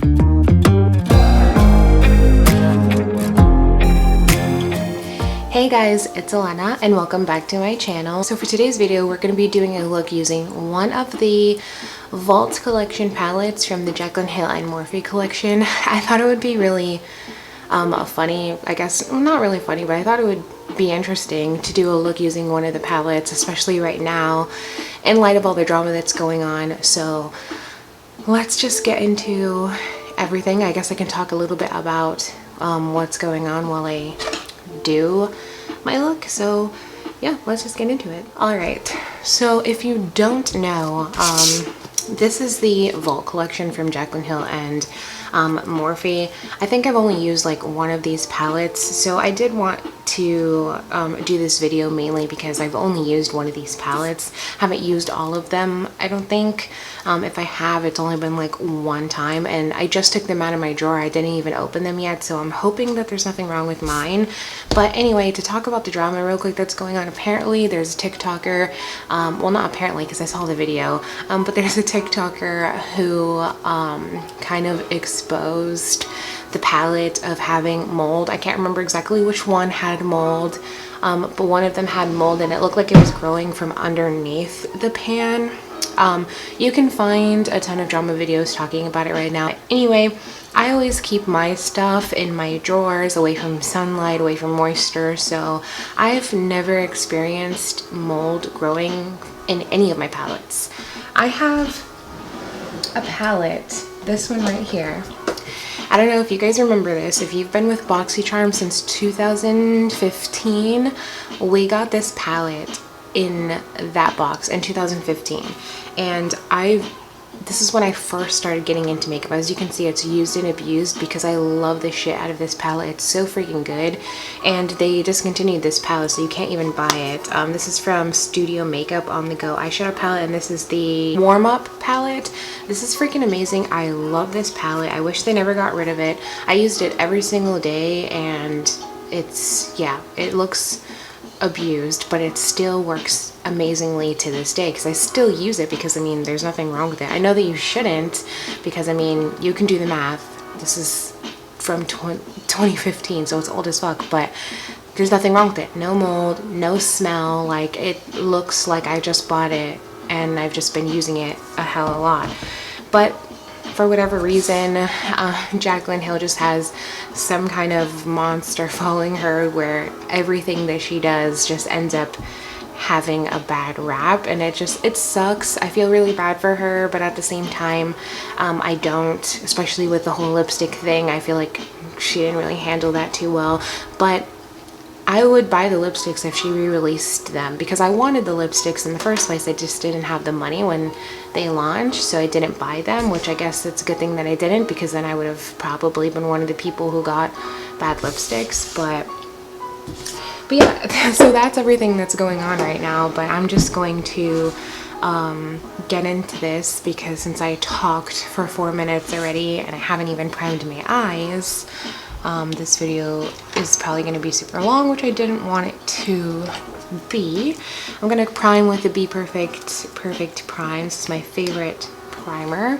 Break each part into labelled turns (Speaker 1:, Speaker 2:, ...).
Speaker 1: Hey guys, it's Elena and welcome back to my channel. So for today's video, we're going to be doing a look using one of the Vault collection palettes from the Jaclyn Hill and Morphe collection. I thought it would be really funny, I guess, not really funny, but I thought it would be interesting to do a look using one of the palettes, especially right now in light of all the drama that's going on. So let's just get into everything. I guess I can talk a little bit about what's going on while I do my look. So yeah, let's just get into it. All right, so if you don't know, this is the Vault collection from Jaclyn Hill and Morphe. I think I've only used like one of these palettes, so I did want to do this video mainly because I've only used one of these palettes. Haven't used all of them, I don't think. If I have, it's only been like one time, and I just took them out of my drawer. I didn't even open them yet, so I'm hoping that there's nothing wrong with mine. But anyway, to talk about the drama real quick that's going on, apparently there's a TikToker, well, not apparently because I saw the video, but there's a TikToker who kind of exposed the palette of having mold. I can't remember exactly which one had mold, but one of them had mold and it looked like it was growing from underneath the pan. You can find a ton of drama videos talking about it right now. Anyway, I always keep my stuff in my drawers, away from sunlight, away from moisture, so I've never experienced mold growing in any of my palettes. I have a palette, this one right here. I don't know if you guys remember this. If you've been with BoxyCharm since 2015, we got this palette in that box in 2015, and this is when I first started getting into makeup. As you can see, it's used and abused because I love the shit out of this palette. It's so freaking good, and they discontinued this palette, so you can't even buy it. This is from Studio Makeup On The Go eyeshadow palette, and this is the warm up palette. This is freaking amazing. I love this palette. I wish they never got rid of it. I used it every single day, and it's, yeah, it looks abused, but it still works amazingly to this day because I still use it because, I mean, there's nothing wrong with it. I know that you shouldn't because, I mean, you can do the math. This is from 2015, so it's old as fuck, but there's nothing wrong with it. No mold, no smell. Like, it looks like I just bought it and I've just been using it a hell of a lot. But for whatever reason, Jaclyn Hill just has some kind of monster following her where everything that she does just ends up having a bad rap, and it sucks. I feel really bad for her, but at the same time, I don't, especially with the whole lipstick thing. I feel like she didn't really handle that too well, but I would buy the lipsticks if she re-released them because I wanted the lipsticks in the first place. I just didn't have the money when they launched, so I didn't buy them, which I guess it's a good thing that I didn't because then I would have probably been one of the people who got bad lipsticks. But yeah, so that's everything that's going on right now, but I'm just going to get into this because since I talked for 4 minutes already and I haven't even primed my eyes, this video is probably going to be super long, which I didn't want it to be. I'm going to prime with the Be Perfect Prime. This is my favorite primer.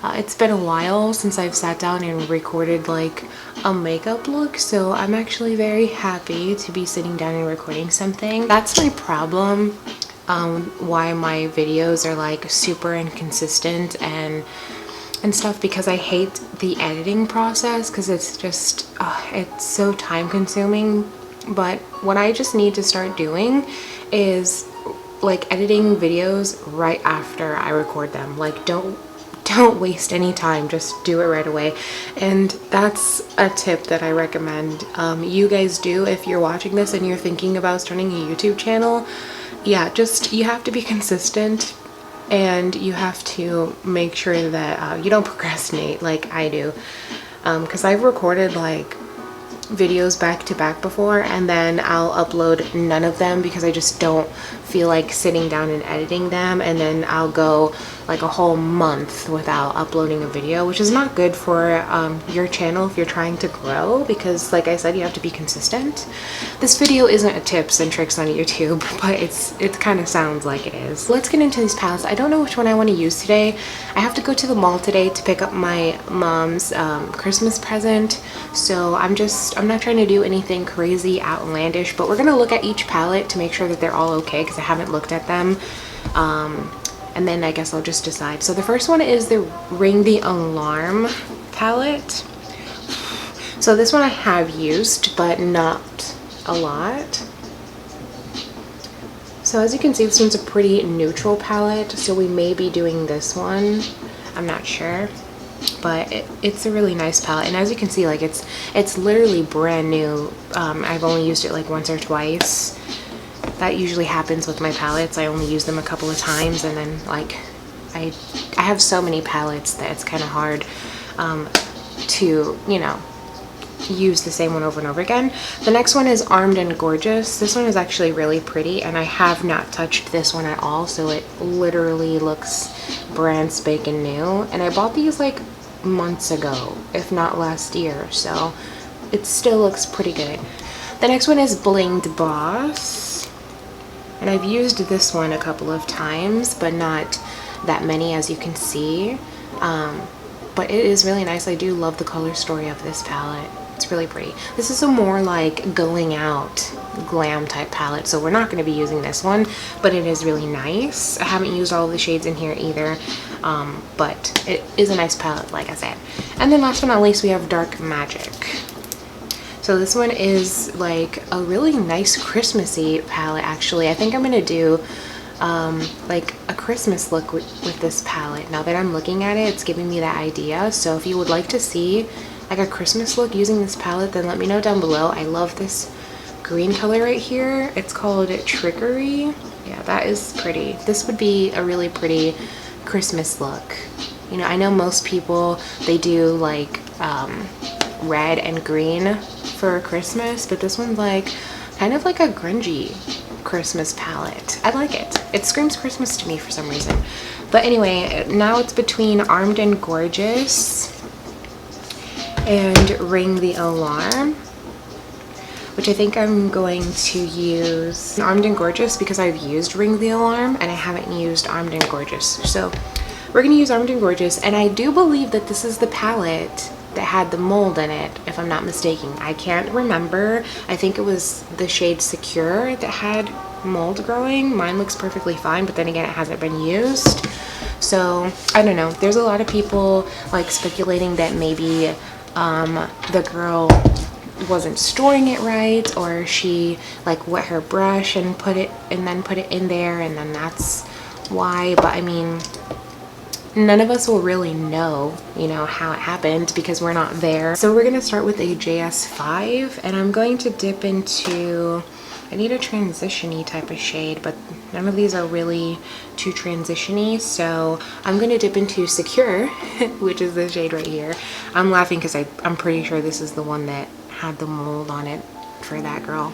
Speaker 1: It's been a while since I've sat down and recorded like a makeup look, so I'm actually very happy to be sitting down and recording something. That's my problem, why my videos are like super inconsistent and stuff, because I hate the editing process because it's just it's so time consuming. But what I just need to start doing is like editing videos right after I record them. Like, don't waste any time, just do it right away. And that's a tip that I recommend you guys do if you're watching this and you're thinking about starting a YouTube channel. Yeah, just, you have to be consistent and you have to make sure that you don't procrastinate like I do, because I've recorded like videos back to back before and then I'll upload none of them because I just don't feel like sitting down and editing them, and then I'll go like a whole month without uploading a video, which is not good for your channel if you're trying to grow, because like I said, you have to be consistent. This video isn't a tips and tricks on YouTube, but it kind of sounds like it is. Let's get into these palettes. I don't know which one I want to use today. I have to go to the mall today to pick up my mom's Christmas present, so I'm not trying to do anything crazy outlandish, but we're gonna look at each palette to make sure that they're all okay, because I haven't looked at them. And then I guess I'll just decide. So the first one is the Ring the Alarm palette. So this one I have used, but not a lot. So as you can see, this one's a pretty neutral palette, so we may be doing this one. I'm not sure, but it's a really nice palette. And as you can see, like it's literally brand new. I've only used it like once or twice. That usually happens with my palettes. I only use them a couple of times, and then like I have so many palettes that it's kind of hard to, you know, use the same one over and over again. The next one is Armed and Gorgeous. This one is actually really pretty, and I have not touched this one at all, so it literally looks brand spanking new. And I bought these like months ago, if not last year, so it still looks pretty good. The next one is Blinged Boss. And I've used this one a couple of times, but not that many, as you can see. But it is really nice. I do love the color story of this palette. It's really pretty. This is a more like going out glam type palette, so we're not going to be using this one, but it is really nice. I haven't used all of the shades in here either, but it is a nice palette, like I said. And then last but not least, we have Dark Magic. So this one is like a really nice Christmassy palette, actually. I think I'm gonna do like a Christmas look with this palette. Now that I'm looking at it, it's giving me that idea. So if you would like to see like a Christmas look using this palette, then let me know down below. I love this green color right here. It's called Trickery. Yeah, that is pretty. This would be a really pretty Christmas look. You know, I know most people, they do like red and green for Christmas, but this one's like kind of like a grungy Christmas palette. I like it. It screams Christmas to me for some reason. But anyway, now it's between Armed and Gorgeous and Ring the Alarm, which I think I'm going to use Armed and Gorgeous because I've used Ring the Alarm and I haven't used Armed and Gorgeous. So we're gonna use Armed and Gorgeous, and I do believe that this is the palette that had the mold in it, if I'm not mistaken. I can't remember. I think it was the shade Secure that had mold growing. Mine looks perfectly fine, but then again, it hasn't been used. So I don't know. There's a lot of people like speculating that maybe the girl wasn't storing it right, or she like wet her brush and then put it in there, and then that's why. But I mean, none of us will really know, you know, how it happened because we're not there. So we're gonna start with a JS5, and I'm going to dip into, I need a transition-y type of shade, but none of these are really too transition-y, so I'm gonna dip into Secure, which is the shade right here. I'm laughing because I'm pretty sure this is the one that had the mold on it for that girl.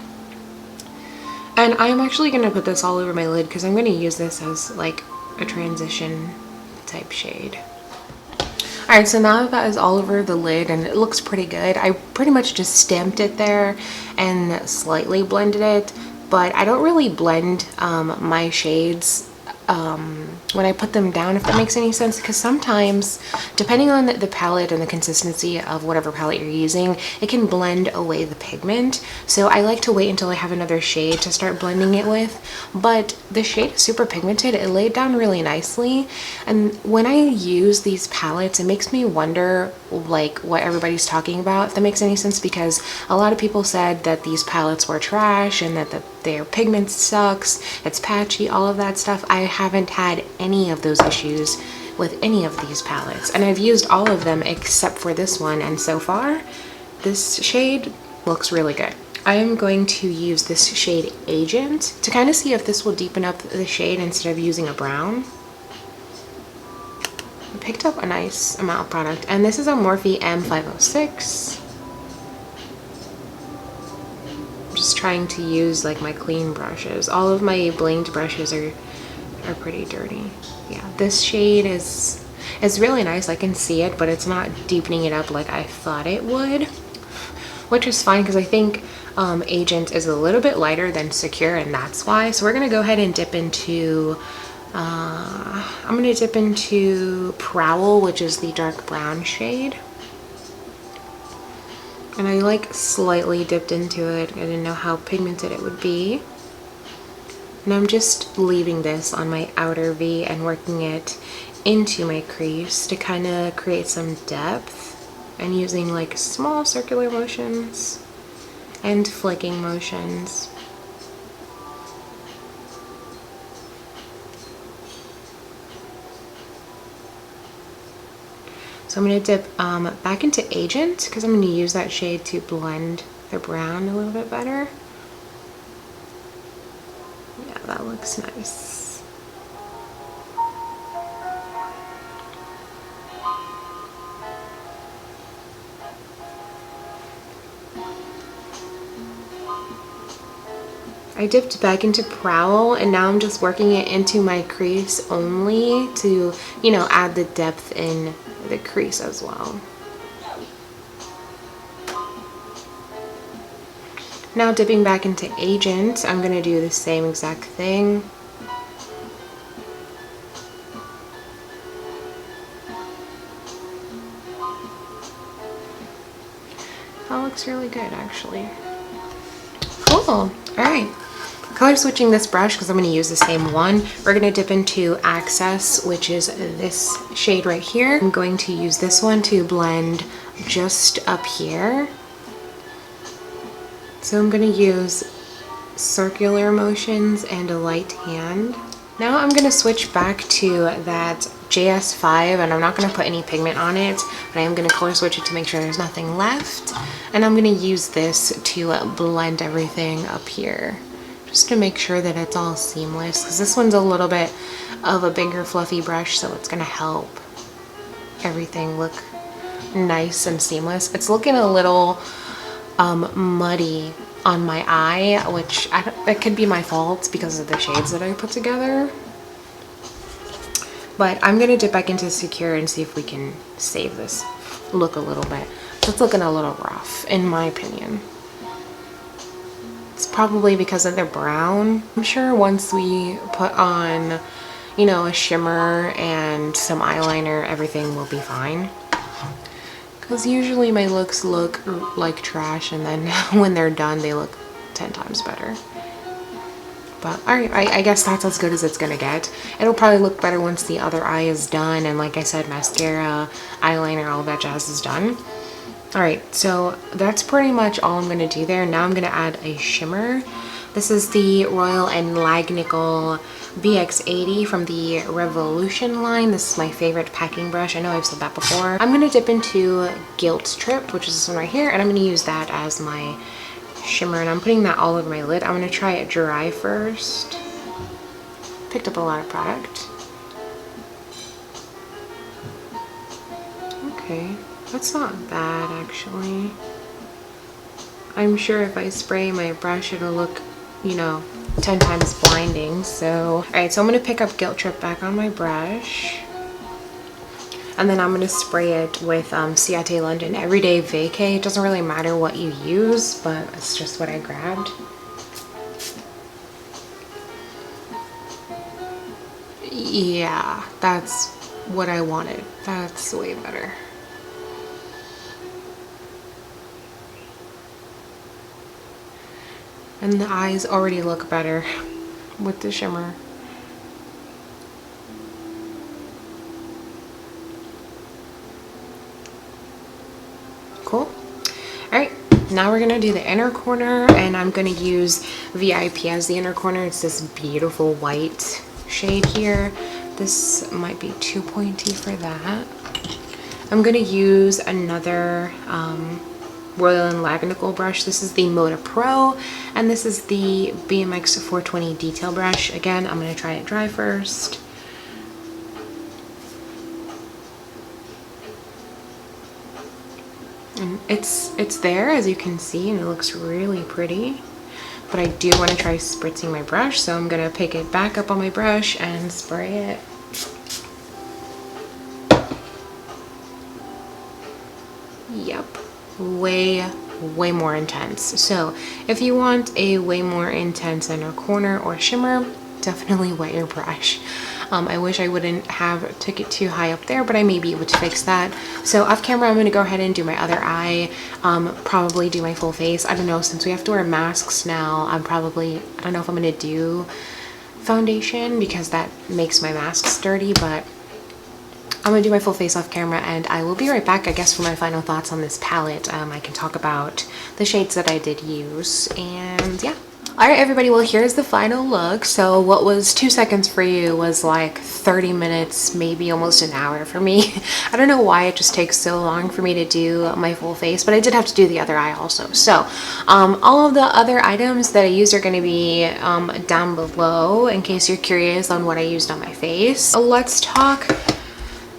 Speaker 1: And I'm actually gonna put this all over my lid because I'm gonna use this as like a transition type shade. Alright, so now that is all over the lid and it looks pretty good. I pretty much just stamped it there and slightly blended it, but I don't really blend my shades when I put them down, if that makes any sense, because sometimes depending on the palette and the consistency of whatever palette you're using, it can blend away the pigment. So I like to wait until I have another shade to start blending it with, but the shade is super pigmented. It laid down really nicely, and when I use these palettes, it makes me wonder like what everybody's talking about, if that makes any sense, because a lot of people said that these palettes were trash and that their pigment sucks, it's patchy, all of that stuff. I haven't had any of those issues with any of these palettes, and I've used all of them except for this one, and so far this shade looks really good. I am going to use this shade Agent to kind of see if this will deepen up the shade instead of using a brown. I picked up a nice amount of product, and this is a Morphe M506. I'm just trying to use like my clean brushes. All of my blinged brushes are are pretty dirty. Yeah, this shade is really nice. I can see it, but it's not deepening it up like I thought it would, which is fine because I think Agent is a little bit lighter than Secure, and that's why. So we're gonna go ahead and dip into I'm gonna dip into Prowl, which is the dark brown shade. And I like slightly dipped into it. I didn't know how pigmented it would be. And I'm just leaving this on my outer V and working it into my crease to kind of create some depth, and using like small circular motions and flicking motions. So I'm going to dip back into Agent because I'm going to use that shade to blend the brown a little bit better. Yeah, that looks nice. I dipped back into Prowl, and now I'm just working it into my crease only to, you know, add the depth in the crease as well. Now dipping back into Agent, I'm going to do the same exact thing. That looks really good, actually. Cool. All right. Color switching this brush because I'm going to use the same one. We're going to dip into Access, which is this shade right here. I'm going to use this one to blend just up here. So I'm going to use circular motions and a light hand. Now I'm going to switch back to that JS5, and I'm not going to put any pigment on it, but I am going to color switch it to make sure there's nothing left. And I'm going to use this to blend everything up here, just to make sure that it's all seamless, because this one's a little bit of a bigger fluffy brush, so it's going to help everything look nice and seamless. It's looking a little muddy on my eye, which that could be my fault because of the shades that I put together. But I'm gonna dip back into Secure and see if we can save this look a little bit. It's looking a little rough, in my opinion. It's probably because of the brown. I'm sure once we put on, you know, a shimmer and some eyeliner, everything will be fine. Because usually my looks look like trash, and then when they're done, they look 10 times better. But alright, I guess that's as good as it's gonna get. It'll probably look better once the other eye is done, and like I said, mascara, eyeliner, all that jazz is done. Alright, so that's pretty much all I'm gonna do there. Now I'm gonna add a shimmer. This is the Royal and Langnickel BX80 from the Revolution line. This is my favorite packing brush. I know I've said that before. I'm gonna dip into Guilt Trip, which is this one right here, and I'm gonna use that as my shimmer, and I'm putting that all over my lid. I'm gonna try it dry first. Picked up a lot of product. Okay, that's not bad actually. I'm sure if I spray my brush, it'll look, you know, 10 times blinding. So, alright, so I'm going to pick up Guilt Trip back on my brush. And then I'm going to spray it with Ciate London Everyday Vacay. It doesn't really matter what you use, but it's just what I grabbed. Yeah, that's what I wanted. That's way better. And the eyes already look better with the shimmer. Cool. Alright, now we're gonna do the inner corner, and I'm gonna use VIP as the inner corner. It's this beautiful white shade here. This might be too pointy for that. I'm gonna use another Royal and Langnickel brush. This is the Moda Pro, and this is the BMX 420 detail brush. Again, I'm going to try it dry first. And it's there, as you can see, and it looks really pretty. but I do want to try spritzing my brush, so I'm gonna pick it back up on my brush and spray it. Yep, way more intense. So if you want a way more intense inner corner or shimmer, definitely wet your brush. I wish I wouldn't have took it too high up there, but I may be able to fix that. So off camera, I'm going to go ahead and do my other eye, probably do my full face. I don't know, since we have to wear masks now, I don't know if I'm going to do foundation because that makes my masks dirty, but I'm going to do my full face off camera, and I will be right back, I guess, for my final thoughts on this palette. I can talk about the shades that I did use, and yeah. Alright everybody, well here's the final look. So what was 2 seconds for you was like 30 minutes, maybe almost an hour for me. I don't know why it just takes so long for me to do my full face, but I did have to do the other eye also. So all of the other items that I used are going to be down below in case you're curious on what I used on my face. Let's talk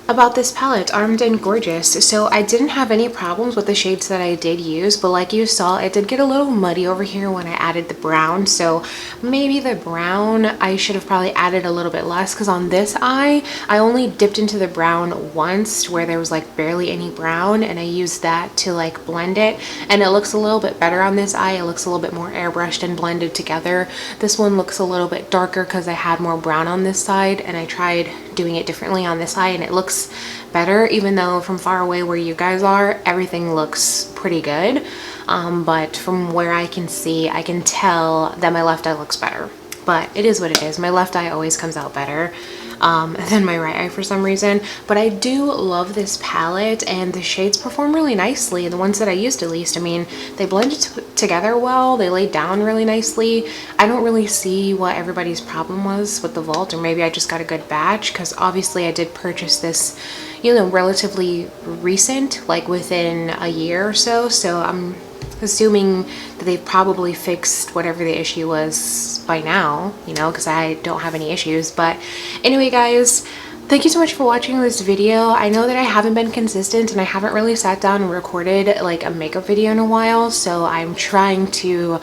Speaker 1: about this palette, Armed and Gorgeous. So I didn't have any problems with the shades that I did use, but like you saw, it did get a little muddy over here when I added the brown. So maybe the brown I should have probably added a little bit less, because on this eye I only dipped into the brown once where there was like barely any brown, and I used that to like blend it, and it looks a little bit better on this eye. It looks a little bit more airbrushed and blended together. This one looks a little bit darker because I had more brown on this side, and I tried doing it differently on this eye and it looks better, even though from far away where you guys are, everything looks pretty good. But from where I can see, I can tell that my left eye looks better. But it is what it is. My left eye always comes out better than my right eye for some reason. But I do love this palette, and the shades perform really nicely. The ones that I used, at least, I mean, they blended together well. They laid down really nicely. I don't really see what everybody's problem was with the vault, or maybe I just got a good batch, because obviously I did purchase this, you know, relatively recent, like within a year or so. So I'm assuming that they've probably fixed whatever the issue was by now, you know, because I don't have any issues. But anyway guys, thank you so much for watching this video. I know that I haven't been consistent and I haven't really sat down and recorded like a makeup video in a while, so I'm trying to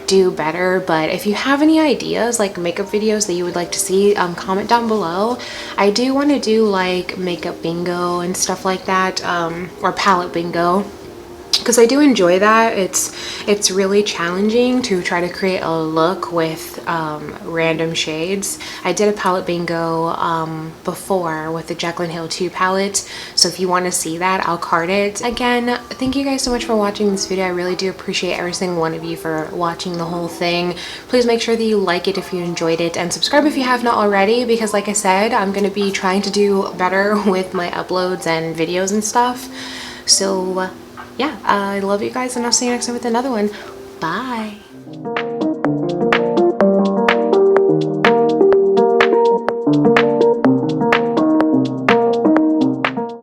Speaker 1: do better. But if you have any ideas, like makeup videos that you would like to see, comment down below. I do want to do like makeup bingo and stuff like that, or palette bingo, because I do enjoy that. It's really challenging to try to create a look with random shades. I did a palette bingo before with the Jaclyn Hill 2 palette, so if you want to see that, I'll card it. Again, thank you guys so much for watching this video. I really do appreciate every single one of you for watching the whole thing. Please make sure that you like it if you enjoyed it, and subscribe if you have not already, because like I said, I'm going to be trying to do better with my uploads and videos and stuff. So yeah, I love you guys, and I'll see you next time with another one. Bye.